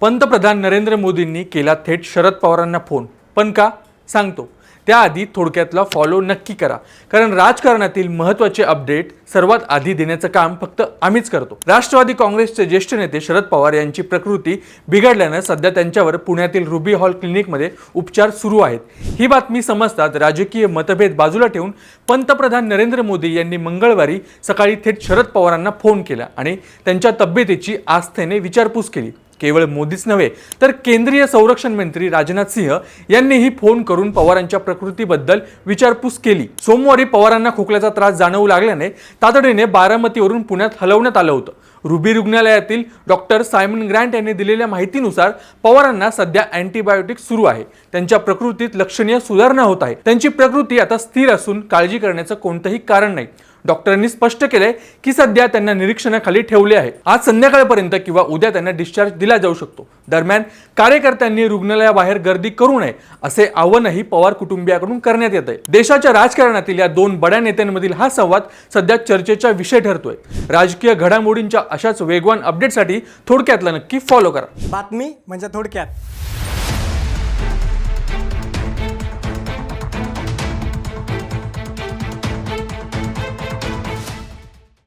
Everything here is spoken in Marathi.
पंतप्रधान नरेंद्र मोदींनी केला थेट शरद पवारांना फोन. पण का सांगतो. त्याआधी थोडक्यातला फॉलो नक्की करा, कारण राजकारणातील महत्त्वाचे अपडेट सर्वात आधी देण्याचं काम फक्त आम्हीच करतो. राष्ट्रवादी काँग्रेसचे ज्येष्ठ नेते शरद पवार यांची प्रकृती बिघडल्यानं सध्या त्यांच्यावर पुण्यातील रुबी हॉल क्लिनिकमध्ये उपचार सुरू आहेत. ही बातमी समजताच राजकीय मतभेद बाजूला ठेवून पंतप्रधान नरेंद्र मोदी यांनी मंगळवारी सकाळी थेट शरद पवारांना फोन केला आणि त्यांच्या तब्येतीची आस्थेने विचारपूस केली. केवळ मोदीच नव्हे तर केंद्रीय संरक्षण मंत्री राजनाथ सिंह यांनीही फोन करून पवारांच्या प्रकृतीबद्दल विचारपूस केली. सोमवारी पवारांना खोकल्याचा त्रास जाणवू लागल्याने तातडीने बारामतीवरून पुण्यात हलवण्यात आलं होतं. रुबी रुग्णालयातील डॉक्टर सायमन ग्रँट यांनी दिलेल्या माहितीनुसार पवारांना सध्या अँटीबायोटिक सुरू आहे. त्यांच्या प्रकृतीत लक्षणीय सुधारणा होत आहे. त्यांची प्रकृती आता स्थिर असून काळजी करण्याचं कोणतंही कारण नाही. डॉक्टरांनी स्पष्ट केले की सध्या त्यांना निरीक्षणाखाली ठेवले आहे. आज संध्याकाळपर्यंत किंवा उद्या त्यांना डिस्चार्ज दिला जाऊ शकतो. दरम्यान कार्यकर्त्यांनी रुग्णालयाबाहेर गर्दी करू नये असे आवाहनही पवार कुटुंबियाकडून करण्यात येत आहे. देशाच्या राजकारणातील या दोन बड्या नेत्यांमधील हा संवाद सध्या चर्चेचा विषय ठरतोय. राजकीय घडामोडींच्या अशाच वेगवान अपडेटसाठी थोडक्यातला नक्की फॉलो करा. बातमी म्हणजे थोडक्यात.